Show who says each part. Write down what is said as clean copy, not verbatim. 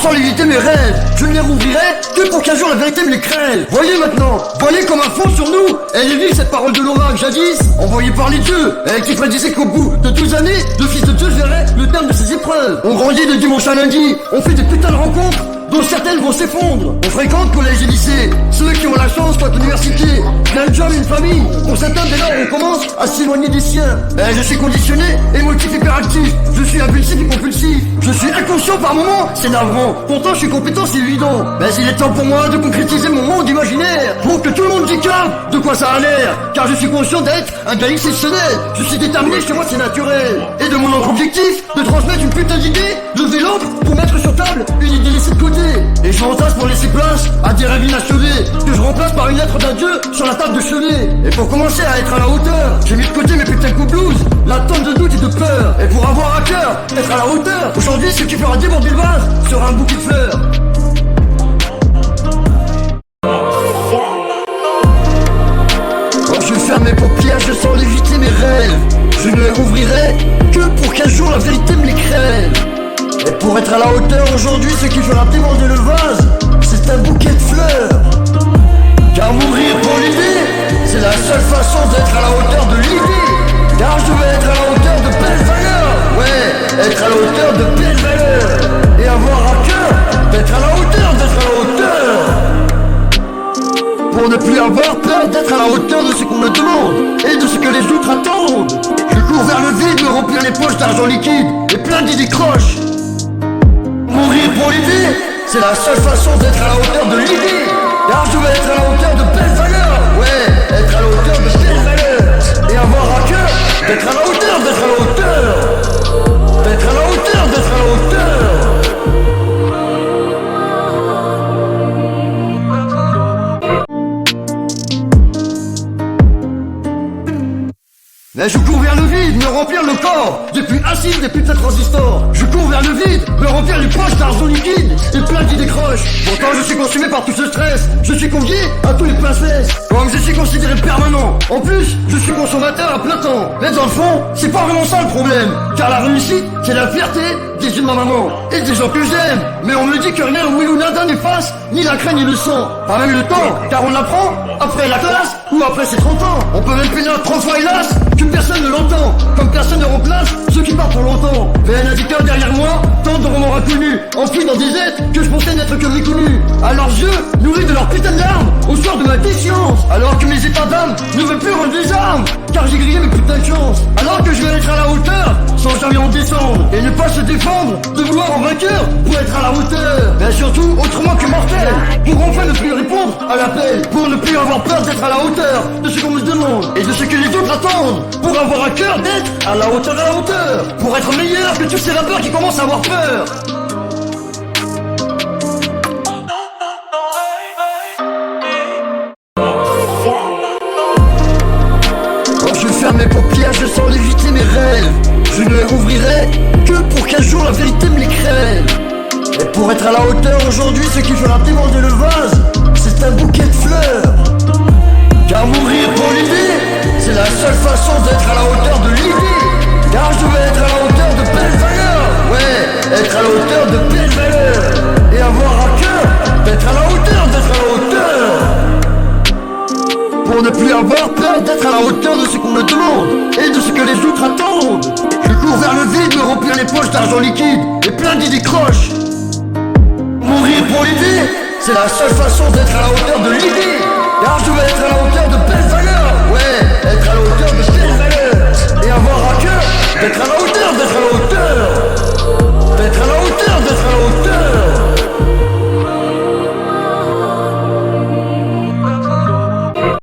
Speaker 1: sans limiter mes rêves. Je ne les rouvrirai que pour qu'un jour la vérité me les crève. Voyez maintenant, voyez comme un fond sur nous. Elle est vive cette parole de l'oracle jadis envoyée par les dieux. Elle qui prédisait qu'au bout de 12 années, le fils de Dieu verrait le terme de ses épreuves. On grandit de dimanche à lundi, on fait des putains de rencontres dont certaines vont s'effondrer. On fréquente collège et lycée, ceux qui ont la chance quand l'université, un job, une famille. On s'atteint dès lors on commence à s'éloigner des siens. Je suis conditionné, émotif, hyperactif. Je suis impulsif et compulsif. Je suis inconscient par moments, c'est navrant. Pourtant je suis compétent, c'est évident. Mais il est temps pour moi de concrétiser mon monde imaginaire pour que tout le monde déclare de quoi ça a l'air. Car je suis conscient d'être un gars exceptionnel. Je suis déterminé, chez moi c'est naturel. Et de mon autre objectif, de transmettre une putain d'idée, lever l'encre pour mettre sur table une idée laissée de côté. Et je m'entasse pour laisser place à des rêves inachevés que je remplace par une lettre d'adieu sur la table de chevet. Et pour commencer à être à la hauteur, j'ai mis de côté mes putains de coups blues, la tonne de doute et de peur. Et pour avoir à cœur être à la hauteur, aujourd'hui ce qui fera déborder le vase sera un bouquet de fleurs. Quand je ferme mes paupières, je sens léviter mes rêves. Je ne les rouvrirai que pour qu'un jour la vérité me les crève. Et pour être à la hauteur aujourd'hui, ce qui fera déborder le vase, c'est un bouquet de fleurs. Car mourir pour l'idée, c'est la seule façon d'être à la hauteur de l'idée. Car je veux être à la hauteur de belles valeurs. Ouais, être à la hauteur de belles valeurs. Et avoir à cœur d'être à la hauteur, d'être à la hauteur. Pour ne plus avoir peur d'être à la hauteur de ce qu'on me demande et de ce que les autres attendent. Je cours vers le vide, me remplir les poches d'argent liquide et plein d'idées croches. Mourir pour l'idée, c'est la seule façon d'être à la hauteur de l'idée. Car je veux être à la hauteur de belles valeurs. Ouais, être à la hauteur de belles valeurs. Et avoir à cœur d'être à la hauteur, d'être à la hauteur. D'être à la hauteur, d'être à la hauteur. Mais je cours vers le vide, me remplir le corps depuis acide des putains de transistors. Je cours vers le vide, me remplir les poches d'argent liquide et plein d'idées croches. Pourtant je suis consumé par tout ce stress. Je suis convié à tous les princesses, comme je suis considéré permanent. En plus, je suis consommateur à plein temps. Mais dans le fond, c'est pas vraiment ça le problème. Car la réussite, c'est la fierté des yeux de ma maman et des gens que j'aime. Mais on me dit que rien ou nada n'efface ni la crainte ni le sang. Pas même le temps, car on l'apprend après la classe ou après ses 30 ans. On peut même pénir 30 fois hélas que personne ne l'entend. Comme personne ne remplace ceux qui partent pour longtemps. Mais un indicateur derrière moi, tant de romans inconnus, enfouis dans des êtres que je pensais n'être que méconnus. À leurs yeux, nourris de leurs putains de larmes, au soir de ma défiance. Alors que mes états d'âme ne veulent plus rendre des armes, car j'ai grillé mes putains de chance. Alors que je vais être à la hauteur, sans jamais en descendre. Et ne pas se défendre, de vouloir en vainqueur, pour être à la hauteur. Mais surtout, autrement que mortel, pour enfin ne plus répondre à l'appel. Pour ne plus avoir peur d'être à la hauteur de ce qu'on me demande et de ce que les autres attendent. Pour avoir à cœur d'être à la hauteur, pour être meilleur que tous ces rappeurs qui commencent à avoir peur. Quand je ferme mes paupières, je sens léviter mes rêves. Je ne les rouvrirai que pour qu'un jour la vérité me les crève. Et pour être à la hauteur aujourd'hui, ce qui fera déborder le vase, c'est un bouquet de fleurs. Car mourir pour l'idée, c'est la seule façon d'être à la hauteur de l'idée. Car je veux être à la hauteur de belles valeurs. Ouais, être à la hauteur de belles valeurs. Et avoir à cœur d'être à la hauteur, d'être à la hauteur. Pour ne plus avoir peur d'être à la hauteur de ce qu'on me demande et de ce que les autres attendent. Je cours vers le vide, me remplir les poches d'argent liquide et plein d'idées croches. Mourir pour l'idée, c'est la seule façon d'être à la hauteur de l'idée. Car je veux être à la hauteur de belles valeurs. Ouais, être à la hauteur de